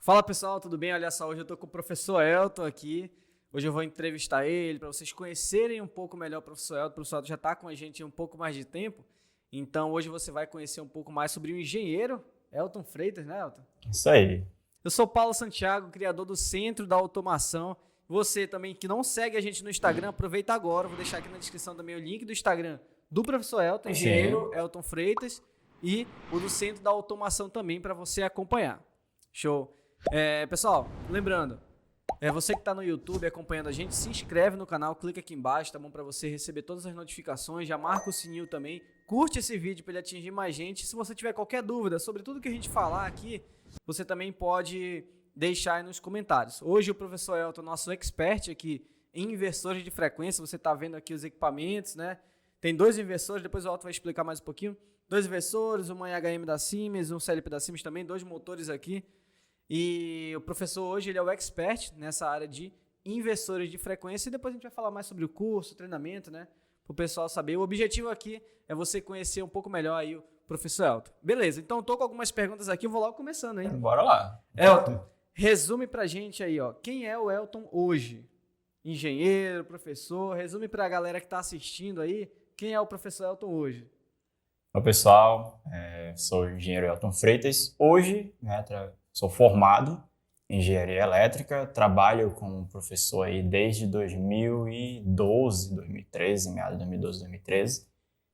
Fala pessoal, tudo bem? Olha só, hoje eu tô com o professor Elton aqui. Hoje eu vou entrevistar ele para vocês conhecerem um pouco melhor o professor Elton. O professor Elton já está com a gente há um pouco mais de tempo, então hoje você vai conhecer um pouco mais sobre o engenheiro Elton Freitas, né, Elton? Isso aí. Eu sou Paulo Santiago, criador do Centro da Automação. Você também que não segue a gente no Instagram, aproveita agora. Vou deixar aqui na descrição também o link do Instagram do professor Elton, engenheiro Elton Freitas, e o do Centro da Automação também para você acompanhar. Show. Pessoal, lembrando, você que está no YouTube acompanhando a gente, se inscreve no canal, clica aqui embaixo, tá bom? Para você receber todas as notificações, já marca o sininho também, curte esse vídeo para ele atingir mais gente. Se você tiver qualquer dúvida sobre tudo que a gente falar aqui, você também pode deixar aí nos comentários. Hoje o professor Elton, nosso expert aqui em inversores de frequência, você está vendo aqui os equipamentos, né? Tem 2 inversores, depois o Elton vai explicar mais um pouquinho. 2 inversores, uma IHM da Siemens, um CLP da Siemens também, 2 motores aqui. E o professor hoje ele é o expert nessa área de inversores de frequência e depois a gente vai falar mais sobre o curso, o treinamento, né? Para o pessoal saber. O objetivo aqui é você conhecer um pouco melhor aí o professor Elton. Beleza, então estou com algumas perguntas aqui, eu vou logo começando, hein? Bora lá. Elton, resume pra gente aí, ó, quem é o Elton hoje? Engenheiro, professor, resume pra galera que está assistindo aí, quem é o professor Elton hoje? Oi, pessoal. Sou o engenheiro Elton Freitas. Hoje, né, sou formado em engenharia elétrica. Trabalho como professor aí desde 2012, 2013, meados de 2012, 2013.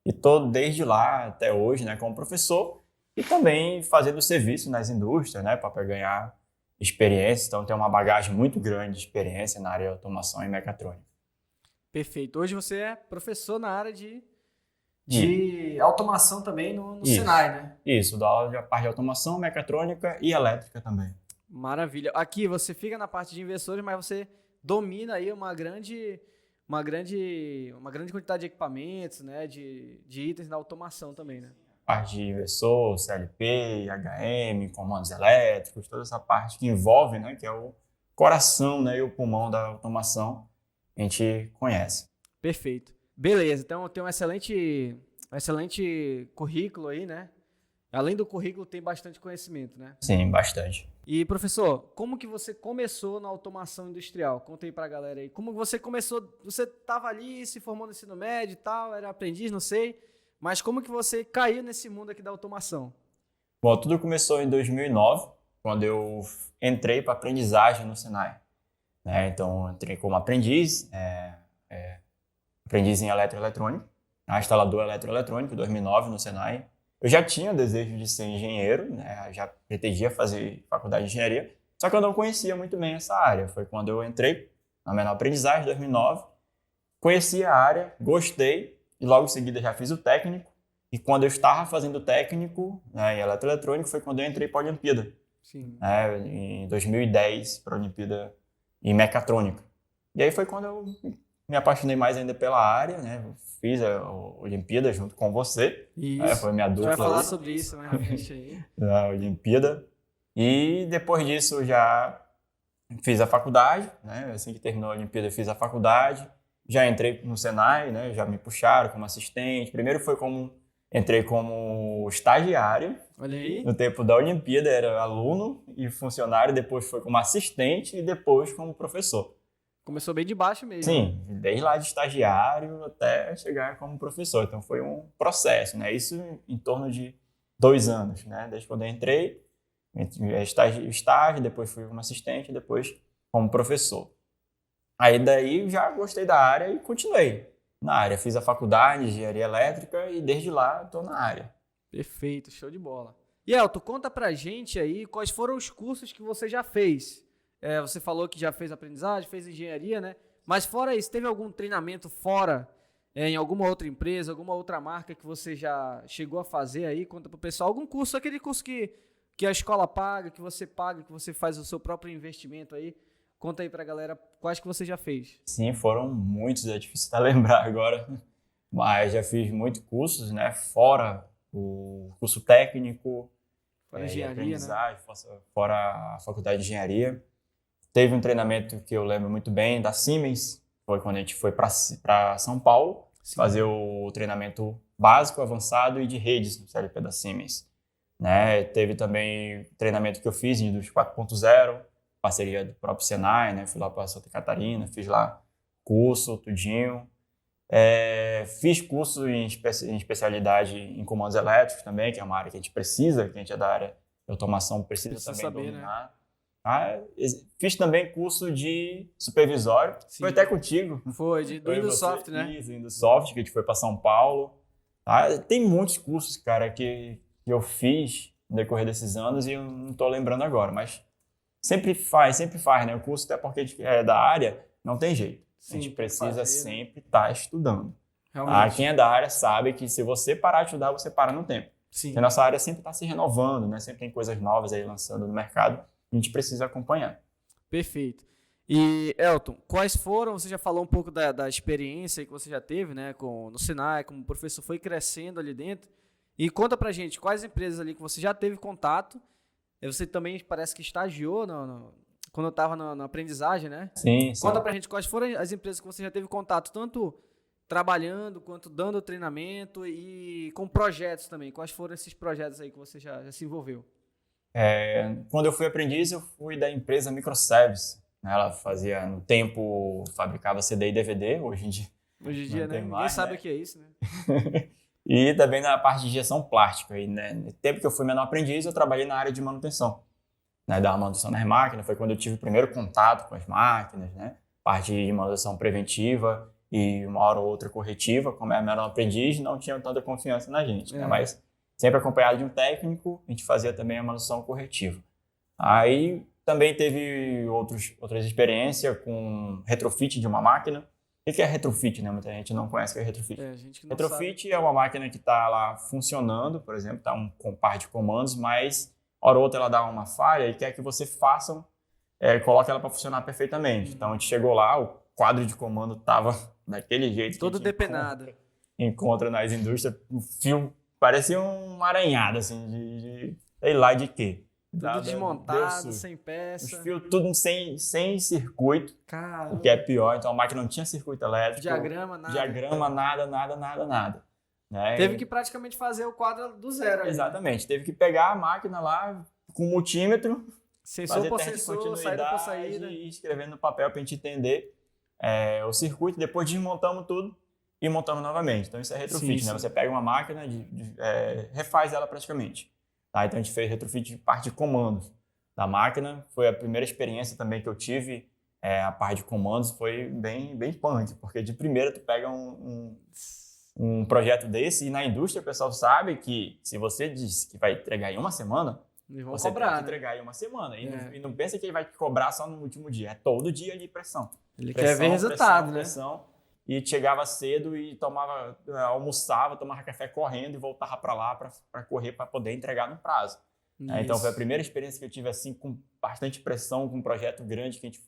E estou desde lá até hoje, né, como professor e também fazendo serviço nas indústrias, né, para ganhar experiência. Então, tenho uma bagagem muito grande de experiência na área de automação e mecatrônica. Perfeito. Hoje você é professor na área de automação também no Senai, né? Isso, dou aula de parte de automação, mecatrônica e elétrica também. Maravilha. Aqui você fica na parte de inversores, mas você domina aí uma grande quantidade de equipamentos, né? De itens da automação também, né? Parte de inversor, CLP, HM, comandos elétricos, toda essa parte que envolve, né, que é o coração, né, e o pulmão da automação, a gente conhece. Perfeito. Beleza, então tem um excelente currículo aí, né? Além do currículo, tem bastante conhecimento, né? Sim, bastante. E, professor, como que você começou na automação industrial? Conta aí pra galera aí. Como você começou? Você estava ali, se formou no ensino médio e tal, era aprendiz, não sei. Mas como que você caiu nesse mundo aqui da automação? Bom, tudo começou em 2009, quando eu entrei para aprendizagem no Senai. Né? Então, entrei como aprendiz, aprendiz em eletroeletrônica, instalador eletroeletrônico, em 2009 no Senai. Eu já tinha o desejo de ser engenheiro, né? Já pretendia fazer faculdade de engenharia, só que eu não conhecia muito bem essa área. Foi quando eu entrei na menor aprendizagem, em 2009, conheci a área, gostei, e logo em seguida já fiz o técnico. E quando eu estava fazendo o técnico, né, em eletroeletrônico, foi quando eu entrei para a Olimpíada. Sim. Em 2010, para a Olimpíada em mecatrônica. E aí foi quando eu me apaixonei mais ainda pela área, né? Fiz a Olimpíada junto com você. Isso. Foi minha dupla. A gente vai falar sobre isso mais na frente aí. Na Olimpíada. E depois disso já fiz a faculdade, né? Assim que terminou a Olimpíada, eu fiz a faculdade. Já entrei no Senai, né? Já me puxaram como assistente. Primeiro entrei como estagiário. Olha aí. No tempo da Olimpíada era aluno e funcionário, depois foi como assistente e depois como professor. Começou bem de baixo mesmo. Sim, desde lá de estagiário até chegar como professor. Então foi um processo, né? Isso em torno de 2 anos, né? Desde quando eu entrei, estágio, depois fui como assistente, depois como professor. Aí daí já gostei da área e continuei na área. Fiz a faculdade de engenharia elétrica e desde lá estou na área. Perfeito, show de bola. E Elton, conta pra gente aí quais foram os cursos que você já fez. Você falou que já fez aprendizagem, fez engenharia, né? Mas fora isso, teve algum treinamento fora, em alguma outra empresa, alguma outra marca que você já chegou a fazer aí? Conta pro pessoal. Algum curso, aquele curso que a escola paga, que você faz o seu próprio investimento aí. Conta aí pra galera quais que você já fez. Sim, foram muitos, é difícil até lembrar agora. Mas já fiz muitos cursos, né? Fora o curso técnico, Fora engenharia, aprendizagem, né? Fora a faculdade de engenharia. Teve um treinamento que eu lembro muito bem da Siemens, foi quando a gente foi para São Paulo. Sim. Fazer o treinamento básico, avançado e de redes no CLP da Siemens. né? Teve também treinamento que eu fiz em Indústria 4.0, parceria do próprio Senai, né? Fui lá para Santa Catarina, fiz lá curso, tudinho. Fiz curso em especialidade em comandos elétricos também, que é uma área que a gente precisa, que a gente é da área de automação, precisa também saber, dominar. Né? Fiz também curso de supervisório, Sim. foi até contigo. Foi, do Indusoft, né? Isso, Indusoft, que a gente foi para São Paulo. Tem muitos cursos, cara, que eu fiz no decorrer desses anos e eu não estou lembrando agora, mas sempre faz, né? O curso, até porque a gente é da área, não tem jeito. Sim, a gente precisa fazer, sempre estar estudando. Realmente. Quem é da área sabe que se você parar de estudar, você para no tempo. Sim. Porque a nossa área sempre está se renovando, né? Sempre tem coisas novas aí lançando no mercado. A gente precisa acompanhar. Perfeito. E, Elton, quais foram, você já falou um pouco da experiência que você já teve, né, no Senai, como o professor foi crescendo ali dentro, e conta pra gente quais empresas ali que você já teve contato, e você também parece que estagiou quando eu estava na aprendizagem, né? Sim. Conta pra gente quais foram as empresas que você já teve contato, tanto trabalhando, quanto dando treinamento e com projetos também. Quais foram esses projetos aí que você já se envolveu? Quando eu fui aprendiz, eu fui da empresa Microservice. Né? Ela fazia, no tempo, fabricava CD e DVD, hoje em dia Né? Ninguém sabe o que é isso, né? E também na parte de injeção plástica. E, né, no tempo que eu fui menor aprendiz, eu trabalhei na área de manutenção. Né, da manutenção das máquinas, foi quando eu tive o primeiro contato com as máquinas, né? Parte de manutenção preventiva e uma hora ou outra corretiva. Como eu era menor aprendiz, não tinha tanta confiança na gente, né? Mas sempre acompanhado de um técnico, a gente fazia também a manutenção corretiva. Aí também teve outras experiências com retrofit de uma máquina. O que é retrofit, né? Muita gente não conhece o que é retrofit. Gente que não retrofit sabe. É uma máquina que está lá funcionando, por exemplo, está com par de comandos, mas hora ou outra ela dá uma falha e quer que você faça, coloque ela para funcionar perfeitamente. Então a gente chegou lá, o quadro de comando estava daquele jeito. Todo depenado. Encontra nas indústrias, o fio parecia um aranhado, assim, sei lá de quê. Tudo desmontado, sem peça. Os fios tudo sem circuito, Caramba. o que é pior. Então a máquina não tinha circuito elétrico. Diagrama, nada. Diagrama, nada. Né? Teve que praticamente fazer o quadro do zero. Ali, exatamente. Né? Teve que pegar a máquina lá com multímetro, sensor por sensor, saída por saída. E escrevendo no papel para a gente entender o circuito. Depois desmontamos tudo e montamos novamente. Então isso é retrofit, sim, né? Você pega uma máquina, refaz ela praticamente. Tá? Então a gente fez retrofit de parte de comandos da máquina. Foi a primeira experiência também que eu tive. A parte de comandos foi bem punk, porque de primeira tu pega um projeto desse e na indústria o pessoal sabe que se você diz que vai entregar em uma semana, você tem que entregar em uma semana. E não pensa que ele vai te cobrar só no último dia. É todo dia ali pressão. Ele quer ver resultado, pressão. E chegava cedo e almoçava, tomava café correndo e voltava para lá para correr para poder entregar no prazo. Então foi a primeira experiência que eu tive assim com bastante pressão, com um projeto grande que a gente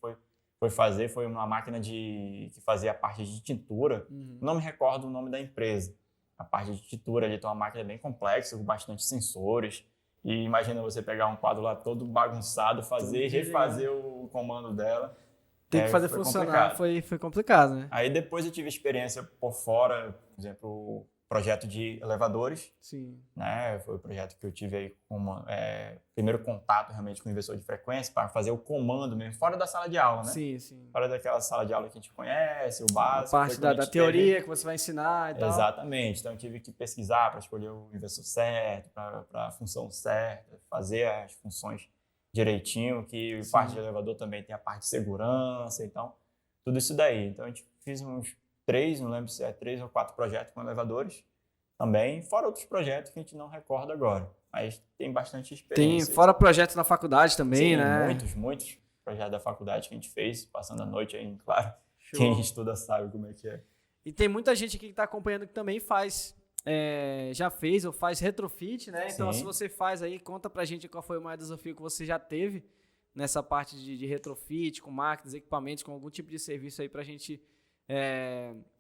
foi fazer. Foi uma máquina que fazia a parte de tintura. Não me recordo o nome da empresa. A parte de tintura ali tem uma máquina bem complexa, com bastante sensores. E imagina você pegar um quadro lá todo bagunçado, fazer e refazer o comando dela. Tem que fazer funcionar, foi complicado, né? Aí depois eu tive experiência por fora, por exemplo, o projeto de elevadores. Sim. Né? Foi o projeto que eu tive aí como primeiro contato realmente com o inversor de frequência para fazer o comando mesmo, fora da sala de aula, né? Sim. Fora daquela sala de aula que a gente conhece, o básico. A parte da teoria que você vai ensinar e tal. Exatamente. Então eu tive que pesquisar para escolher o inversor certo, para a função certa, fazer as funções direitinho, que sim, parte de elevador também tem a parte de segurança, então tudo isso daí. Então a gente fez uns 3, não lembro se é 3 ou 4 projetos com elevadores também, fora outros projetos que a gente não recorda agora, mas tem bastante experiência. Tem, fora projetos na faculdade também, sim, né? Muitos projetos da faculdade que a gente fez, passando a noite aí, claro. Show. Quem estuda sabe como é que é. E tem muita gente aqui que está acompanhando que também já fez ou faz retrofit, né? Então, se você faz aí, conta pra gente qual foi o maior desafio que você já teve nessa parte de retrofit, com máquinas, equipamentos, com algum tipo de serviço aí pra gente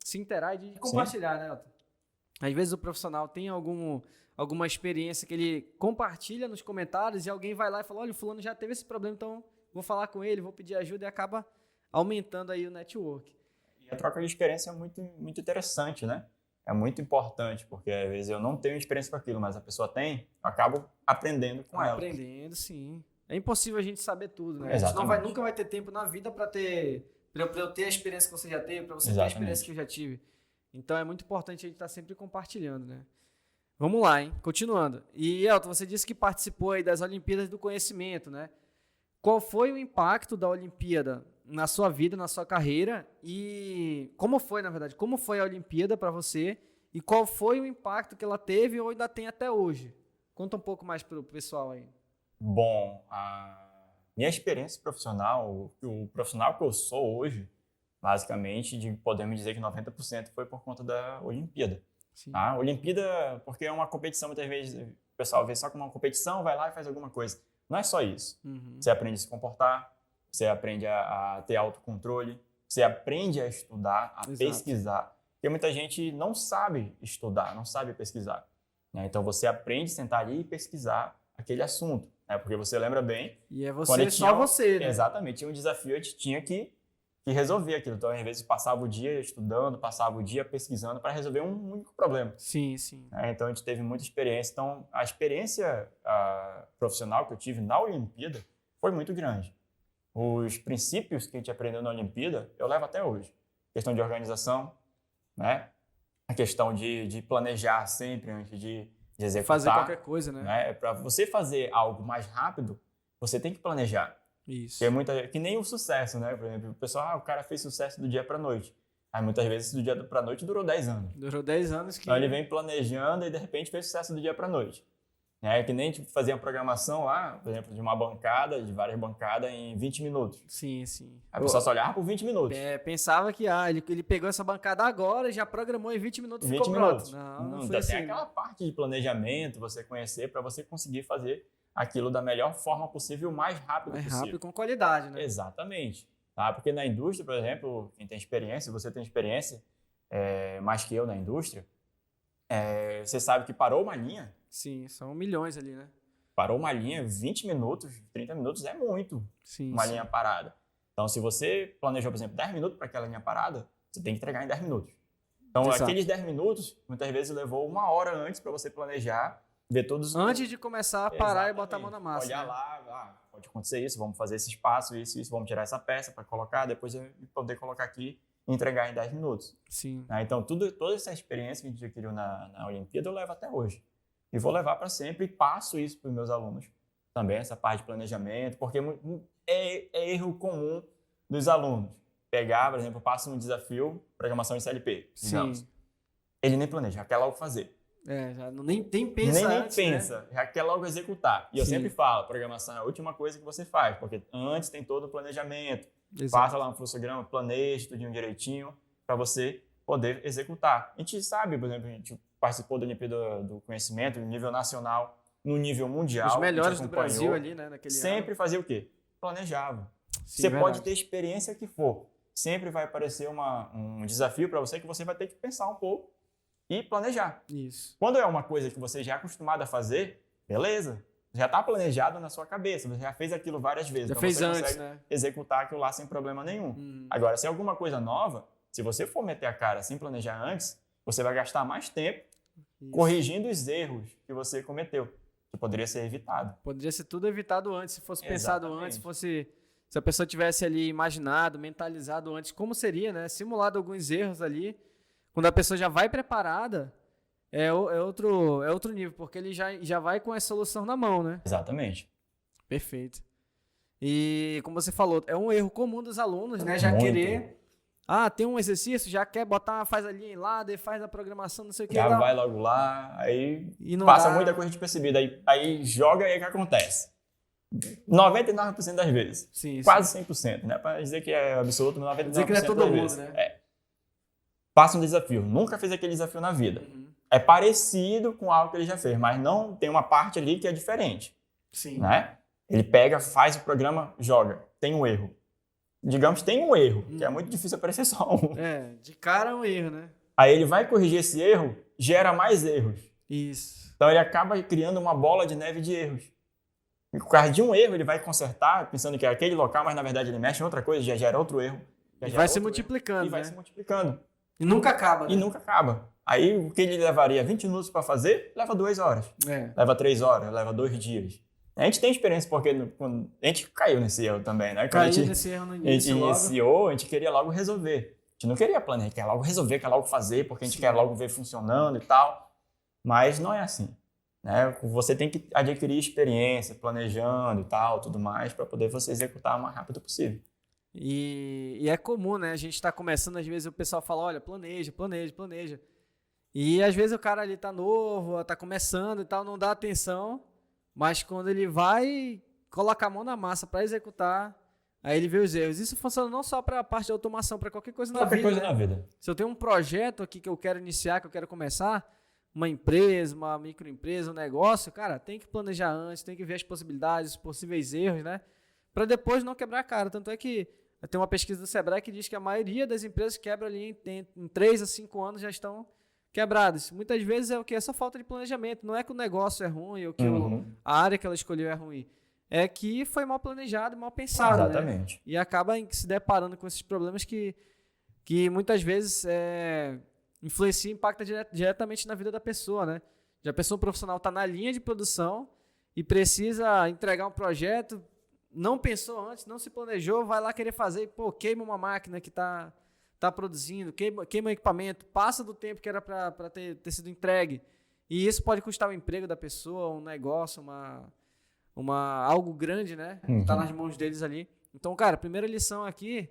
se interar e de compartilhar, né, Elton? Às vezes o profissional tem alguma experiência que ele compartilha nos comentários e alguém vai lá e fala, olha, o fulano já teve esse problema, então vou falar com ele, vou pedir ajuda e acaba aumentando aí o network. E a troca de experiência é muito, muito interessante, né? é muito importante, porque às vezes eu não tenho experiência com aquilo, mas a pessoa tem, eu acabo aprendendo com ela. Aprendendo, sim. É impossível a gente saber tudo, né? Exatamente. A gente nunca vai ter tempo na vida para eu ter a experiência que você já teve, para você ter a experiência que eu já tive. Então é muito importante a gente estar sempre compartilhando, né? Vamos lá, hein? Continuando. E, Elton, você disse que participou aí das Olimpíadas do Conhecimento, né? Qual foi o impacto da Olimpíada na sua vida, na sua carreira? E como foi, na verdade, como foi a Olimpíada para você? E qual foi o impacto que ela teve ou ainda tem até hoje? Conta um pouco mais pro pessoal aí. Bom, a minha experiência profissional, o profissional que eu sou hoje, basicamente, podemos dizer que 90% foi por conta da Olimpíada. Tá? Olimpíada, porque é uma competição, muitas vezes o pessoal vê só como uma competição, vai lá e faz alguma coisa. Não é só isso. Você aprende a se comportar, você aprende a ter autocontrole, você aprende a estudar, a pesquisar. Porque muita gente não sabe estudar, não sabe pesquisar. Né? Então você aprende a sentar ali e pesquisar aquele assunto. Né? Porque você lembra bem... E é você, né? Exatamente. Tinha um desafio, a gente tinha que resolver aquilo. Então, às vezes, passava o dia estudando, passava o dia pesquisando para resolver um único problema. Sim, sim. Então, a gente teve muita experiência. Então, a experiência profissional que eu tive na Olimpíada foi muito grande. Os princípios que a gente aprendeu na Olimpíada, eu levo até hoje. Questão de organização, né? A questão de planejar sempre antes de executar. Fazer qualquer coisa, né? Para você fazer algo mais rápido, você tem que planejar. Isso. Que nem o sucesso, né? Por exemplo, o pessoal, o cara fez sucesso do dia para noite. Aí muitas vezes do dia para noite durou 10 anos. Durou 10 anos que... Então ele vem planejando e de repente fez sucesso do dia para noite. Que nem tipo, fazia uma programação lá, por exemplo, de uma bancada, de várias bancadas em 20 minutos. Sim, sim. A pessoa só olhava por 20 minutos. Pensava que ele pegou essa bancada agora e já programou em 20 minutos e ficou pronto. Não foi assim. Tem aquela parte de planejamento, você conhecer, para você conseguir fazer aquilo da melhor forma possível, o mais rápido possível. Mais rápido e com qualidade, né? Exatamente. Tá? Porque na indústria, por exemplo, quem tem experiência, você tem experiência mais que eu na indústria, você sabe que parou uma linha. Sim, são milhões ali, né? Parou uma linha, 20 minutos, 30 minutos é muito. Sim, uma linha parada. Então, se você planejou, por exemplo, 10 minutos para aquela linha parada, você tem que entregar em 10 minutos. Então, aqueles 10 minutos, muitas vezes levou 1 hora antes para você planejar, ver todos os... Antes de começar a parar e botar a mão na massa. Olhar né? lá, pode acontecer isso, vamos fazer esse espaço, isso, vamos tirar essa peça para colocar, depois eu poder colocar aqui e entregar em 10 minutos. Sim. Então, toda essa experiência que a gente adquiriu na Olimpíada, eu levo até hoje. E vou levar para sempre e passo isso para os meus alunos. Também essa parte de planejamento, porque é erro comum dos alunos. Pegar, por exemplo, passa um desafio, programação em CLP, digamos. Sim. Ele nem planeja, já quer logo fazer. Já nem pensa nem antes, pensa, né? já quer logo executar. E eu Sim. sempre falo, programação é a última coisa que você faz, porque antes tem todo o planejamento. Exato. Passa lá no fluxograma, planeja tudinho direitinho, para você poder executar. A gente sabe, por exemplo, a gente participou da Olimpíada do Conhecimento, no nível nacional, no nível mundial. Os melhores do Brasil ali, né? Naquele sempre ano. fazia o quê? Planejava. Sim, você verdade. pode ter experiência que for. Sempre vai aparecer um desafio para você que você vai ter que pensar um pouco e planejar. Isso. Quando é uma coisa que você já é acostumado a fazer, beleza. Já está planejado na sua cabeça. Você já fez aquilo várias vezes. Já então fez você antes, consegue né? executar aquilo lá sem problema nenhum. Agora, se é alguma coisa nova, se você for meter a cara sem planejar antes, você vai gastar mais tempo corrigindo os erros que você cometeu, que poderia ser evitado. Poderia ser tudo evitado antes, se fosse Exatamente. pensado antes, se a pessoa tivesse ali imaginado, mentalizado antes, como seria, né? Simulado alguns erros ali. Quando a pessoa já vai preparada, é outro nível, porque ele já vai com a solução na mão, né? Exatamente. Perfeito. E, como você falou, é um erro comum dos alunos, né? Já Muito. querer... tem um exercício, já quer botar, faz a linha em lado, faz a programação, não sei o que. Já vai logo lá, aí E não passa dá. muita coisa despercebida. Aí joga e aí o que acontece? 99% das vezes. Sim, Quase 100%, né? Para dizer que é absoluto, 99% dizer que não é todo das mundo, vezes. né? Passa um desafio. Nunca fez aquele desafio na vida. É parecido com algo que ele já fez, mas não tem uma parte ali que é diferente. Sim. Né? Ele pega, faz o programa, joga. Tem um erro. Digamos, tem um erro, que é muito difícil aparecer só um. De cara é um erro, né? Aí ele vai corrigir esse erro, gera mais erros. Isso. Então ele acaba criando uma bola de neve de erros. E por causa de um erro, ele vai consertar, pensando que é aquele local, mas na verdade ele mexe em outra coisa, já gera outro erro. E vai se multiplicando, E vai né? se multiplicando. E nunca acaba, né? E nunca acaba. Aí o que ele levaria 20 minutos para fazer, leva 2 horas. Leva 3 horas, leva 2 dias. A gente tem experiência porque quando a gente caiu nesse erro também, né? Quando nesse erro no início, a gente iniciou, a gente queria logo resolver. A gente não queria planejar, quer logo resolver, quer logo fazer, porque a gente quer logo ver funcionando e tal. Mas não é assim, né? Você tem que adquirir experiência, planejando e tal, tudo mais, para poder você executar o mais rápido possível. E é comum, né? A gente está começando, às vezes o pessoal fala, olha, planeja. E às vezes o cara ali tá novo, tá começando e tal, não dá atenção, mas quando ele vai colocar a mão na massa para executar, aí ele vê os erros. Isso funciona não só para a parte de automação, para qualquer coisa na vida. Qualquer coisa na vida. Se eu tenho um projeto aqui que eu quero iniciar, que eu quero começar, uma empresa, uma microempresa, um negócio, cara, tem que planejar antes, tem que ver as possibilidades, os possíveis erros, né? Para depois não quebrar a cara. Tanto é que tem uma pesquisa do Sebrae que diz que a maioria das empresas quebra ali em 3 a 5 anos já estão quebradas. Muitas vezes é o que? Essa falta de planejamento. Não é que o negócio é ruim ou que a área que ela escolheu é ruim. É que foi mal planejado, mal pensado. Exatamente. Né? E acaba se deparando com esses problemas que muitas vezes influencia e impacta diretamente na vida da pessoa. Né? Já a pessoa profissional está na linha de produção e precisa entregar um projeto, não pensou antes, não se planejou, vai lá querer fazer e queima uma máquina que está produzindo, queima o equipamento, passa do tempo que era para ter sido entregue. E isso pode custar o emprego da pessoa, um negócio, algo grande, né? Tá nas mãos deles ali. Então, cara, a primeira lição aqui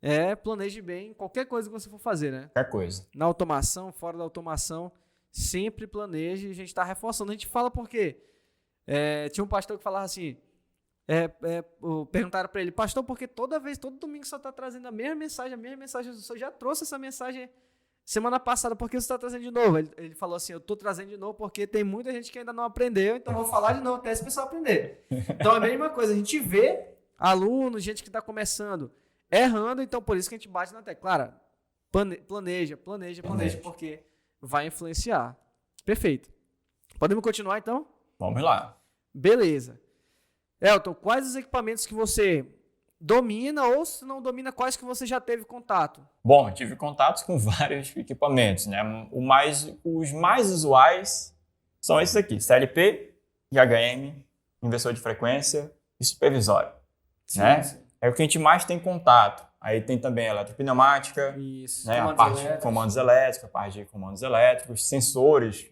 é planeje bem qualquer coisa que você for fazer, né? Qualquer coisa. Na automação, fora da automação, sempre planeje. A gente está reforçando. A gente fala porque tinha um pastor que falava assim, perguntaram para ele, pastor, porque todo domingo você está trazendo a mesma mensagem, o senhor já trouxe essa mensagem semana passada, por que você está trazendo de novo? Ele falou assim, eu estou trazendo de novo porque tem muita gente que ainda não aprendeu, então eu vou falar de novo até esse pessoal aprender. Então é a mesma coisa, a gente vê alunos, gente que está começando, errando, então por isso que a gente bate na tecla. Claro, planeja, porque vai influenciar. Perfeito. Podemos continuar então? Vamos lá. Beleza. Elton, quais os equipamentos que você domina ou se não domina, quais que você já teve contato? Bom, eu tive contatos com vários equipamentos, né? Os mais usuais são esses aqui, CLP, IHM, inversor de frequência e supervisório. Sim, né? Sim. É o que a gente mais tem contato. Aí tem também a eletropneumática, né? A parte de comandos elétricos, a parte de comandos elétricos, sensores,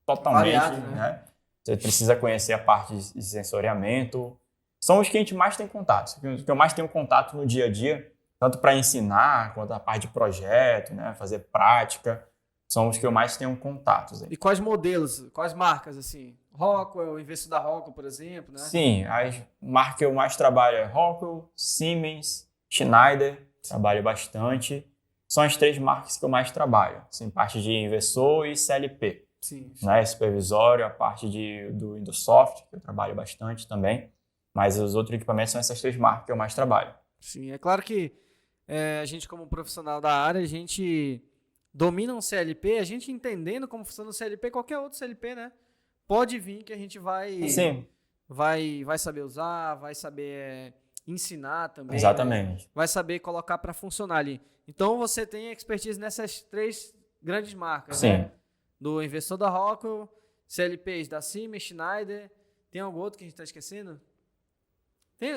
totalmente, variado, né? Você precisa conhecer a parte de sensoriamento. São os que a gente mais tem contato, os que eu mais tenho contato no dia a dia, tanto para ensinar, quanto a parte de projeto, né? Fazer prática. São os que eu mais tenho contatos. Aí. E quais modelos, quais marcas, assim? Rockwell, o inverso da Rockwell, por exemplo, né? Sim, as marcas que eu mais trabalho é Rockwell, Siemens, Schneider, trabalho bastante. São as 3 marcas que eu mais trabalho, assim, parte de inversor e CLP. Sim. Né? Supervisório, a parte do Indossoft, que eu trabalho bastante também. Mas os outros equipamentos são essas 3 marcas que eu mais trabalho. Sim, é claro que a gente, como profissional da área, a gente domina um CLP, a gente entendendo como funciona o CLP, qualquer outro CLP, né? Pode vir que a gente vai saber usar, vai saber ensinar também. Exatamente. Né? Vai saber colocar para funcionar ali. Então, você tem expertise nessas 3 grandes marcas, Sim. né? Do inversor da Rockwell, CLPs da Siemens, Schneider. Tem algum outro que a gente está esquecendo?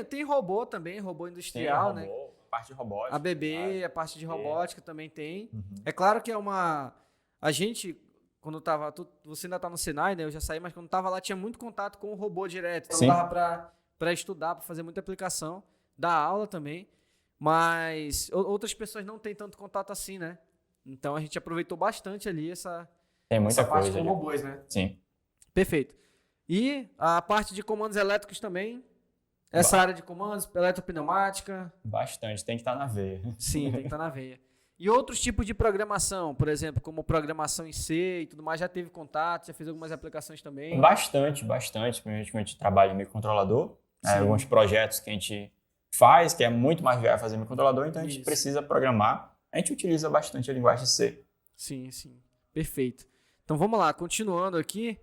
Tem robô também, robô industrial, tem robô, né? A parte de robótica. A BB, a parte de robótica também tem. Uhum. É claro que a gente, quando tava... Você ainda tá no Senai, né? Eu já saí, mas quando tava lá tinha muito contato com o robô direto. Então dava para estudar, para fazer muita aplicação. Dar aula também. Mas outras pessoas não têm tanto contato assim, né? Então a gente aproveitou bastante ali Tem muita essa parte coisa com ali. robôs, né? Sim. Perfeito. E a parte de comandos elétricos também. Essa área de comandos, eletropneumática. Bastante, tem que estar na veia. Sim, tem que estar na veia. E outros tipos de programação, por exemplo, como programação em C e tudo mais, já teve contato, já fez algumas aplicações também? Bastante. Principalmente quando a gente trabalha em microcontrolador. Alguns projetos que a gente faz, que é muito mais viável fazer microcontrolador, então a gente precisa programar. A gente utiliza bastante a linguagem C. Sim. Perfeito. Então vamos lá, continuando aqui.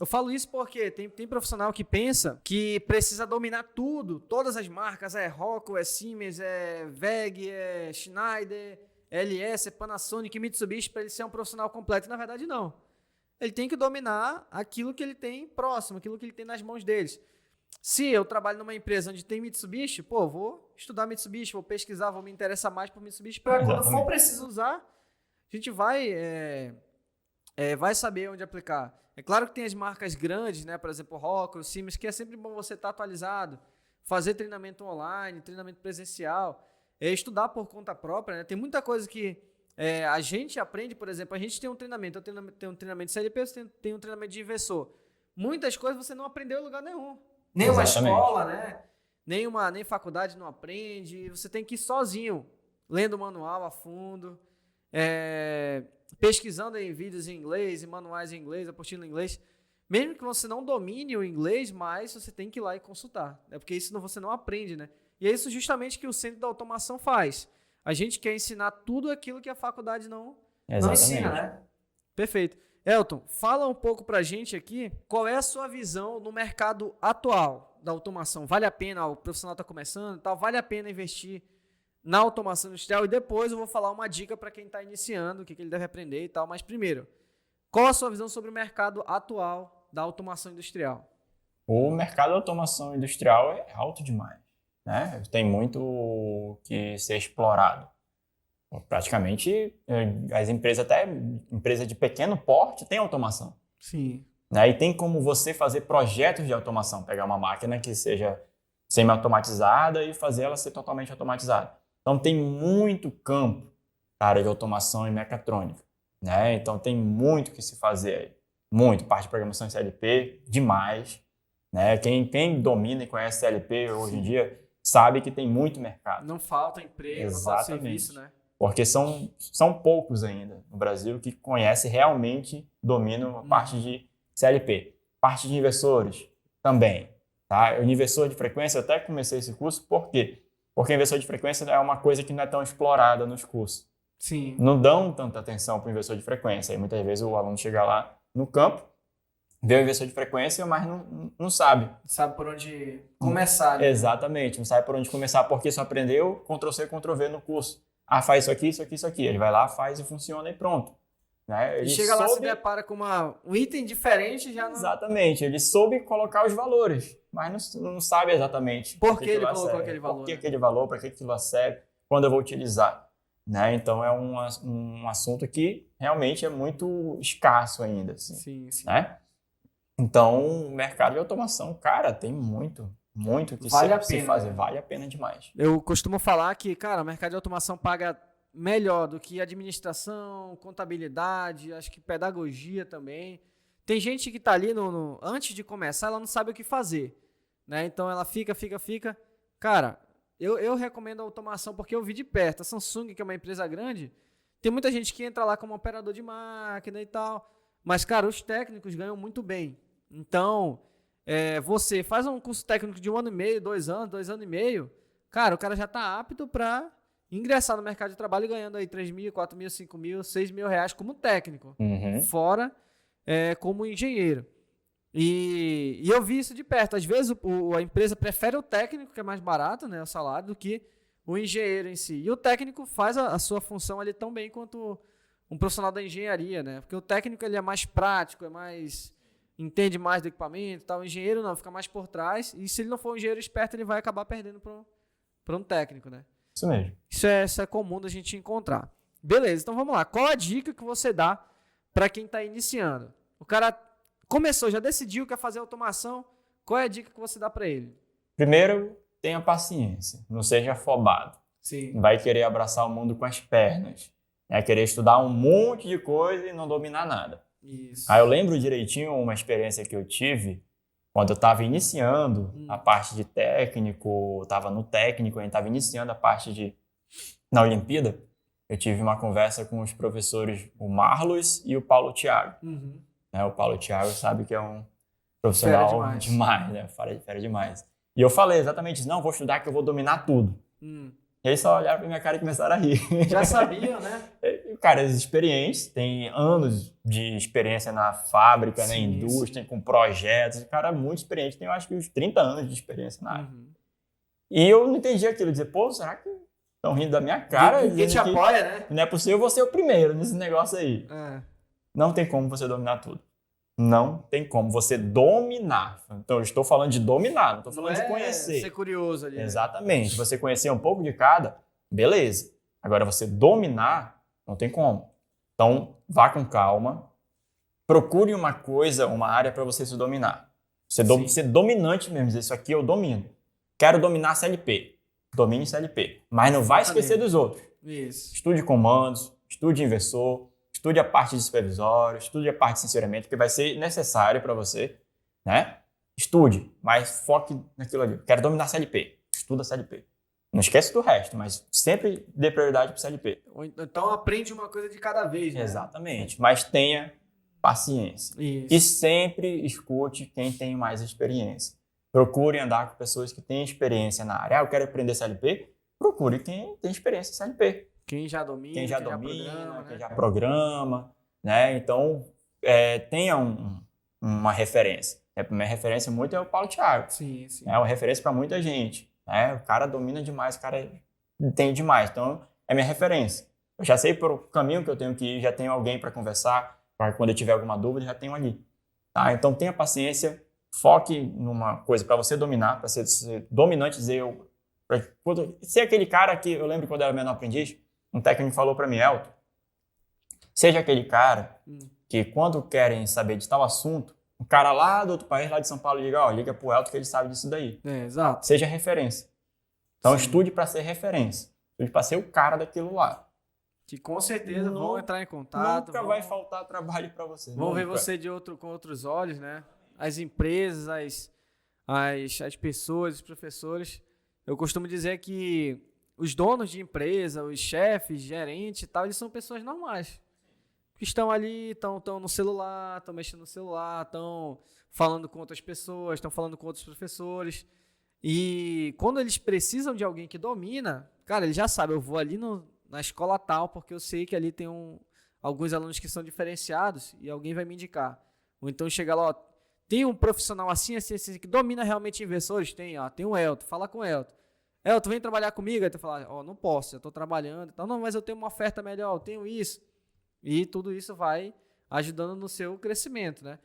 Eu falo isso porque tem profissional que pensa que precisa dominar tudo, todas as marcas, Rockwell, Siemens, WEG, Schneider, LS, Panasonic, Mitsubishi para ele ser um profissional completo. E, na verdade, não. Ele tem que dominar aquilo que ele tem próximo, aquilo que ele tem nas mãos deles. Se eu trabalho numa empresa onde tem Mitsubishi, pô, vou estudar Mitsubishi, vou pesquisar, vou me interessar mais por Mitsubishi, para quando for preciso usar, a gente vai saber onde aplicar. É claro que tem as marcas grandes, né? Por exemplo, Rockwell, Siemens, que é sempre bom você estar atualizado, fazer treinamento online, treinamento presencial, estudar por conta própria, né? Tem muita coisa que a gente aprende, por exemplo, a gente tem um treinamento, eu tenho um treinamento de CLP, você tem um treinamento de investidor. Muitas coisas você não aprendeu em lugar nenhum. Nem uma escola, né? Nem faculdade não aprende. Você tem que ir sozinho, lendo o manual a fundo, pesquisando em vídeos em inglês, em manuais em inglês, apostila em inglês. Mesmo que você não domine o inglês, mas você tem que ir lá e consultar. Porque isso você não aprende, né? E é isso justamente que o Centro da Automação faz. A gente quer ensinar tudo aquilo que a faculdade não ensina, né? Perfeito. Elton, fala um pouco pra gente aqui, qual é a sua visão no mercado atual da automação? Vale a pena, o profissional está começando e tal, vale a pena investir na automação industrial? E depois eu vou falar uma dica para quem está iniciando, o que ele deve aprender e tal. Mas primeiro, qual a sua visão sobre o mercado atual da automação industrial? O mercado da automação industrial é alto demais, né? Tem muito que ser explorado. Praticamente, as empresas, até empresa de pequeno porte, tem automação. Sim. Né? E tem como você fazer projetos de automação, pegar uma máquina que seja semi-automatizada e fazer ela ser totalmente automatizada. Então, tem muito campo na área de automação e mecatrônica. Né? Então, tem muito que se fazer aí. Muito. Parte de programação em CLP, demais. Né? Quem domina e conhece CLP hoje em dia sabe que tem muito mercado. Não falta emprego, não falta serviço, né? Porque são poucos ainda no Brasil que conhecem realmente, dominam a parte de CLP. Parte de inversores também. Tá? O inversor de frequência, eu até comecei esse curso, por quê? Porque o inversor de frequência é uma coisa que não é tão explorada nos cursos. Sim. Não dão tanta atenção para o inversor de frequência. Aí muitas vezes o aluno chega lá no campo, vê o inversor de frequência, mas não sabe. Sabe por onde começar. Né? Exatamente, não sabe por onde começar, porque só aprendeu Ctrl+C, Ctrl+V no curso. Ah, faz isso aqui, isso aqui, isso aqui. Ele vai lá, faz e funciona e pronto. Né? Ele chega lá, se depara com um item diferente, já não... Exatamente, ele soube colocar os valores, mas não sabe exatamente por que ele colocou aquele valor. Por que aquele valor, para que aquilo serve, quando eu vou utilizar. Né? Então, é um assunto que realmente é muito escasso ainda. Assim, sim, sim. Né? Então, o mercado de automação, cara, tem muito que se fazer. Vale a pena demais. Eu costumo falar que, cara, o mercado de automação paga melhor do que administração, contabilidade, acho que pedagogia também. Tem gente que está ali, antes de começar, ela não sabe o que fazer. Né? Então, ela fica. Cara, eu recomendo a automação porque eu vi de perto. A Samsung, que é uma empresa grande, tem muita gente que entra lá como operador de máquina e tal. Mas, cara, os técnicos ganham muito bem. Então, você faz um curso técnico de 1 ano e meio, 2 anos, 2 anos e meio, cara, o cara já está apto para ingressar no mercado de trabalho ganhando aí 3 mil, 4 mil, 5 mil, 6 mil reais como técnico, fora como engenheiro. E eu vi isso de perto. Às vezes a empresa prefere o técnico, que é mais barato, né, o salário, do que o engenheiro em si. E o técnico faz a sua função ali tão bem quanto um profissional da engenharia, né? Porque o técnico ele é mais prático, entende mais do equipamento e tal. O engenheiro não, fica mais por trás. E se ele não for um engenheiro esperto, ele vai acabar perdendo para um técnico, né? Isso mesmo. Isso é comum da gente encontrar. Beleza, então vamos lá. Qual a dica que você dá para quem está iniciando? O cara começou, já decidiu que quer fazer automação. Qual é a dica que você dá para ele? Primeiro, tenha paciência. Não seja afobado. Sim. Vai querer abraçar o mundo com as pernas. Querer estudar um monte de coisa e não dominar nada. Isso. Aí eu lembro direitinho uma experiência que eu tive quando eu estava iniciando a parte de técnico, estava no técnico, a gente estava iniciando a parte na Olimpíada. Eu tive uma conversa com os professores, o Marlos e o Paulo Thiago. O Paulo Thiago sabe que é um profissional demais, né? Fera demais. E eu falei exatamente isso, não, vou estudar que eu vou dominar tudo. E aí só olharam pra minha cara e começaram a rir. Já sabiam, né? Cara, eles experientes, tem anos de experiência na fábrica, na indústria, com projetos. O cara é muito experiente, tem eu acho que uns 30 anos de experiência na área. E eu não entendi aquilo, dizer, pô, será que estão rindo da minha cara. Ninguém te apoia, né? Não é possível você ser o primeiro nesse negócio aí. Não tem como você dominar tudo. Não tem como você dominar. Então, eu estou falando de dominar, não estou falando de conhecer. Ser curioso ali. Exatamente. Né? Você conhecer um pouco de cada, beleza. Agora, você dominar, não tem como. Então, vá com calma. Procure uma coisa, uma área para você se dominar. Ser dominante mesmo. Dizer, isso aqui eu domino. Quero dominar CLP. Domine CLP. Mas não vai esquecer dos outros. Isso. Estude comandos, estude inversor, estude a parte de supervisório, estude a parte de censuramento, que vai ser necessário para você, né? Estude, mas foque naquilo ali. Quero dominar CLP. Estuda CLP. Não esquece do resto, mas sempre dê prioridade para o CLP. Então aprende uma coisa de cada vez, né? Exatamente. Mas tenha paciência. Isso. E sempre escute quem tem mais experiência. Procure andar com pessoas que têm experiência na área. Eu quero aprender CLP. Procure quem tem experiência em CLP. Quem já domina, quem já né? programa, né? Então, tenha uma referência. Minha referência muito é o Paulo Thiago. Sim. É uma referência para muita gente. Né? O cara domina demais, o cara entende demais. Então, é minha referência. Eu já sei por o caminho que eu tenho que ir, já tenho alguém para conversar, para quando eu tiver alguma dúvida, já tenho ali. Tá? Então, tenha paciência, foque numa coisa para você dominar, para ser dominante, ser aquele cara que, eu lembro quando eu era menor aprendiz, um técnico falou para mim, Elton, seja aquele cara que quando querem saber de tal assunto, um cara lá do outro país, lá de São Paulo, liga pro Elton que ele sabe disso daí. Exato. Seja referência. Então, estude para ser referência. Estude para ser o cara daquilo lá. Que com certeza vão entrar em contato. Nunca vai faltar trabalho para você. Vão ver você com outros olhos, né? As empresas, as pessoas, os professores. Eu costumo dizer que os donos de empresa, os chefes, gerentes e tal, eles são pessoas normais. Que estão ali, estão no celular, estão mexendo no celular, estão falando com outras pessoas, estão falando com outros professores. E quando eles precisam de alguém que domina, cara, ele já sabe, eu vou ali na escola tal, porque eu sei que ali tem alguns alunos que são diferenciados e alguém vai me indicar. Ou então chega lá, ó, tem um profissional assim, que domina realmente inversores? Tem o Elton, fala com o Elton. Elton, vem trabalhar comigo? Aí tu fala, não posso, eu estou trabalhando. Então, não, mas eu tenho uma oferta melhor, eu tenho isso. E tudo isso vai ajudando no seu crescimento, né?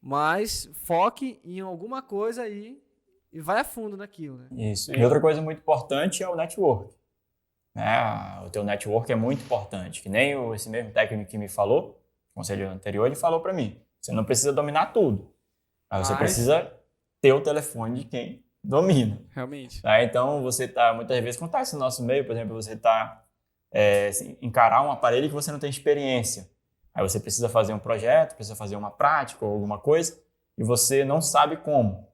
Mas foque em alguma coisa aí e vai a fundo naquilo, né? Isso. E outra coisa muito importante é o network. O teu network é muito importante. Que nem esse mesmo técnico que me falou, no conselho anterior, ele falou para mim, você não precisa dominar tudo. Mas você precisa ter o telefone de quem domina. Realmente. Então, você muitas vezes, acontece no nosso meio, por exemplo, você encarar um aparelho que você não tem experiência. Aí você precisa fazer um projeto, precisa fazer uma prática ou alguma coisa, e você não sabe como.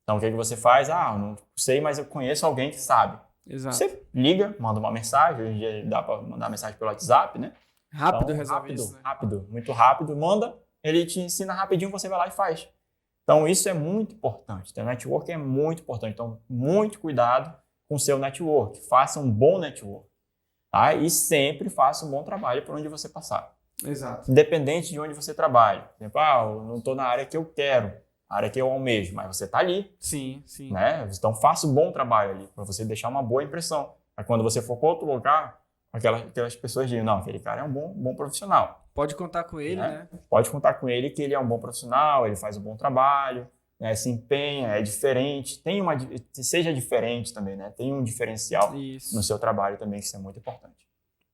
Então, o que você faz? Eu não sei, mas eu conheço alguém que sabe. Exato. Você liga, manda uma mensagem, hoje em dia dá para mandar mensagem pelo WhatsApp, né? Rápido então, resolve isso, né? Rápido, muito rápido, manda, ele te ensina rapidinho, você vai lá e faz. Então, isso é muito importante. O network é muito importante. Então, muito cuidado com o seu network. Faça um bom network. Tá? E sempre faça um bom trabalho por onde você passar. Exato. Independente de onde você trabalha. Por exemplo, eu não estou na área que eu quero, a área que eu almejo, mas você está ali. Sim. Né? Então, faça um bom trabalho ali, para você deixar uma boa impressão. Para quando você for para outro lugar, aquelas pessoas dizem, não, aquele cara é um bom profissional. Pode contar com ele, né? Pode contar com ele que ele é um bom profissional, ele faz um bom trabalho, né? Se empenha, é diferente, seja diferente também, né? Tem um diferencial no seu trabalho também, que isso é muito importante.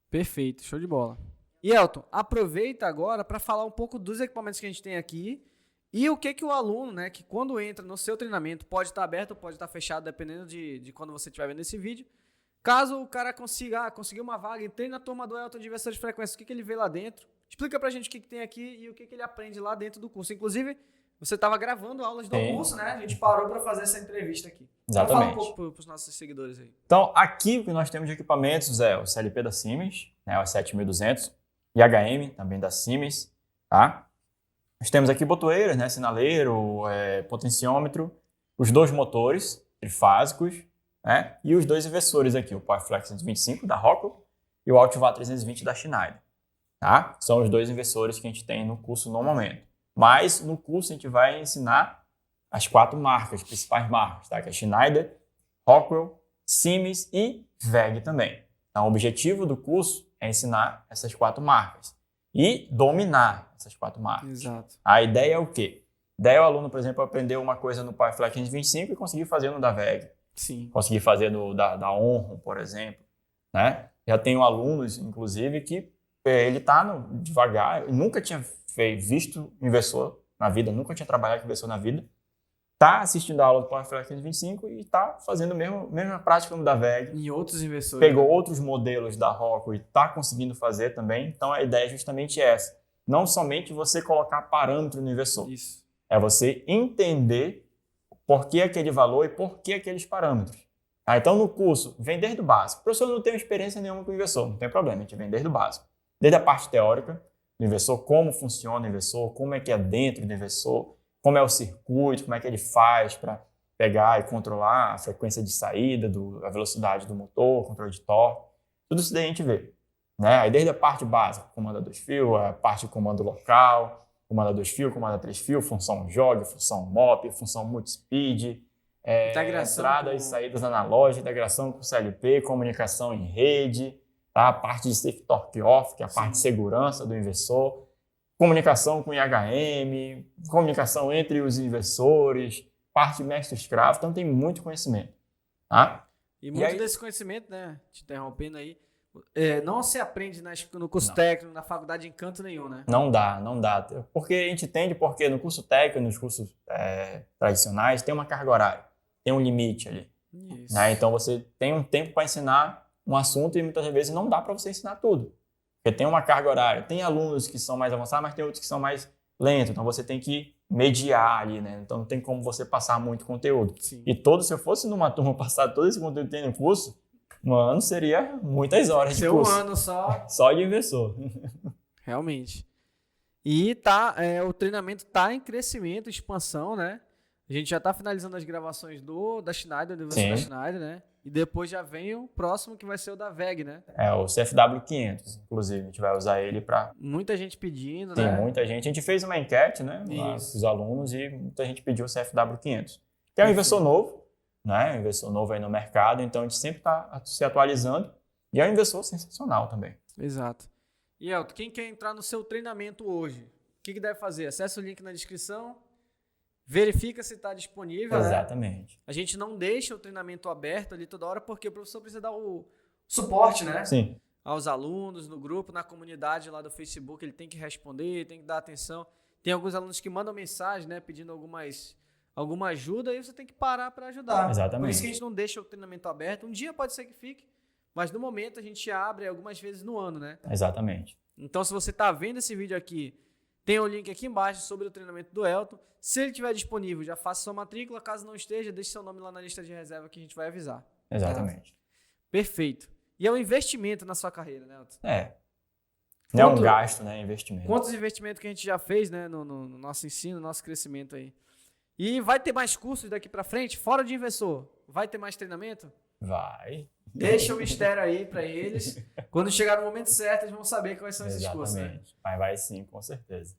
Perfeito, show de bola. E Elton, aproveita agora para falar um pouco dos equipamentos que a gente tem aqui e o que o aluno, né, que quando entra no seu treinamento, pode estar aberto ou pode estar fechado, dependendo de quando você estiver vendo esse vídeo. Caso o cara conseguir uma vaga e treine na turma do Elton de inversor de frequência, o que ele vê lá dentro? Explica pra gente o que tem aqui e o que ele aprende lá dentro do curso. Inclusive, você estava gravando aulas do curso, né? A gente parou para fazer essa entrevista aqui. Exatamente. Então, fala um pouco para os nossos seguidores aí. Então, aqui o que nós temos de equipamentos é o CLP da Siemens, né, o 7200, e HM, também da Siemens, tá? Nós temos aqui botoeiras, né, sinaleiro, potenciômetro, os dois motores trifásicos, né, e os dois inversores aqui, o PowerFlex 125 da Rockwell e o Altivar 320 da Schneider. Tá? São os dois inversores que a gente tem no curso no momento. Mas no curso a gente vai ensinar as 4 marcas, as principais marcas, tá? Que é Schneider, Rockwell, Siemens e WEG também. Então, o objetivo do curso é ensinar essas 4 marcas e dominar essas 4 marcas. Exato. A ideia é o quê? A ideia é o aluno, por exemplo, aprender uma coisa no PowerFlex 525 e conseguir fazer no da VEG. Sim. Conseguir fazer no da Onro, por exemplo. Né? Já tenho alunos, inclusive, que ele está devagar, nunca tinha visto inversor na vida, nunca tinha trabalhado com inversor na vida, está assistindo a aula do PowerFlex 525 e está fazendo a mesma prática no da VEG. Em outros inversores. Pegou outros modelos da Rockwell e está conseguindo fazer também. Então, a ideia é justamente essa. Não somente você colocar parâmetro no inversor. Isso. É você entender por que aquele valor e por que aqueles parâmetros. Então, no curso, vem desde o básico. O professor não tem experiência nenhuma com o inversor, não tem problema, a gente vem desde o básico. Desde a parte teórica do inversor, como funciona o inversor, como é que é dentro do inversor, como é o circuito, como é que ele faz para pegar e controlar a frequência de saída, a velocidade do motor, controle de torque. Tudo isso daí a gente vê. Né? Aí desde a parte básica, comando a 2 fios, a parte de comando local, comando a 2 fios, comando a 3 fios, função jog, função mop, função multispeed, entradas e saídas analógicas, integração com CLP, comunicação em rede, tá? A parte de safe torque off, que é a parte de segurança do inversor, comunicação com IHM, comunicação entre os inversores, parte mestre-escravo, então tem muito conhecimento. Tá? E muito desse conhecimento, né, te interrompendo aí, não se aprende no curso técnico, na faculdade, em canto nenhum, né? Não dá. Porque a gente entende porque no curso técnico, nos cursos tradicionais, tem uma carga horária, tem um limite ali. Isso. Né? Então você tem um tempo para ensinar um assunto e muitas vezes não dá para você ensinar tudo. Porque tem uma carga horária. Tem alunos que são mais avançados, mas tem outros que são mais lentos. Então você tem que mediar ali, né? Então não tem como você passar muito conteúdo. Sim. E se eu fosse numa turma passar todo esse conteúdo que tem no curso, um ano seria muitas horas de curso. Um ano só. Só de inversor. Realmente. E o treinamento está em crescimento, expansão, né? A gente já está finalizando as gravações da Schneider, do inversor da Schneider, né? E depois já vem o próximo, que vai ser o da VEG, né? O CFW 500, inclusive. A gente vai usar ele para... Muita gente pedindo, né? Tem muita gente. A gente fez uma enquete, né? Os alunos, e muita gente pediu o CFW 500. Que é um inversor novo, né? Um inversor novo aí no mercado. Então, a gente sempre está se atualizando. E é um inversor sensacional também. Exato. E, Elton, quem quer entrar no seu treinamento hoje, o que deve fazer? Acesse o link na descrição. Verifica se está disponível. Exatamente. Né? A gente não deixa o treinamento aberto ali toda hora, porque o professor precisa dar o suporte, né? Sim. Aos alunos, no grupo, na comunidade lá do Facebook, ele tem que responder, tem que dar atenção. Tem alguns alunos que mandam mensagem, né, pedindo alguma ajuda, e você tem que parar para ajudar. Exatamente. Por isso que a gente não deixa o treinamento aberto. Um dia pode ser que fique, mas no momento a gente abre algumas vezes no ano, né? Exatamente. Então, se você está vendo esse vídeo aqui, tem o link aqui embaixo sobre o treinamento do Elton. Se ele estiver disponível, já faça sua matrícula. Caso não esteja, deixe seu nome lá na lista de reserva que a gente vai avisar. Exatamente. Tá? Perfeito. E é um investimento na sua carreira, né, Elton? Não é um gasto, né? É investimento. Quantos investimentos que a gente já fez, né, no nosso ensino, no nosso crescimento aí. E vai ter mais cursos daqui para frente, fora de inversor? Vai ter mais treinamento? Vai. Deixa o mistério aí para eles. Quando chegar no momento certo, eles vão saber quais são esses cursos. Exatamente. Mas vai sim, com certeza.